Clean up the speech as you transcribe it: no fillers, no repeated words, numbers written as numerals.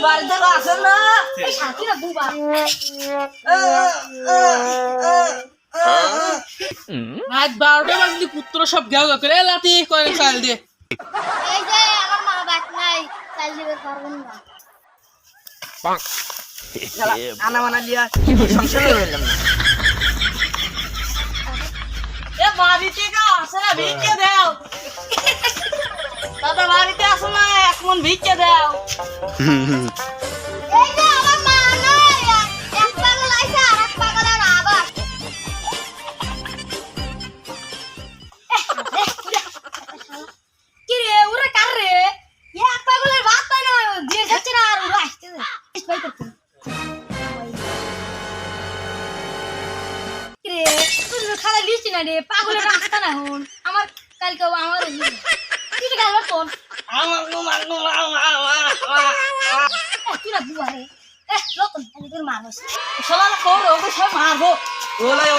বাড়িতে আসেন না সাথী না বুবা রাত 12টা বাজলি পুত্র সব গেল করে লাতি করে চাল দে এই যে আমার মা বাপ নাই চাল দিতে পারবেন না আনা মানা দিয়া সংসার হইলাম না এ বাড়িতে কা আসে না ভিক্ষে দাও দাদা বাড়িতে আসো না এক মন ভিক্ষে দাও এই যে আমার মা নাই এক পাগল আইছে আর এক পাগলের আবার কি রে ওরে কার রে এক পাগলের ভাত পায় না দিয়ে যাচ্ছে না আর ওরা আসছে ভাই করতে কি রে তুই খালা লিস্ট না রে পাগলের রাস্তা না হন আমার কালকে আমার কি রে গাল তোর তুই না বুয়া রে রতন তোর মানুষ শালা কোন ওকে সব মারবো ওলাই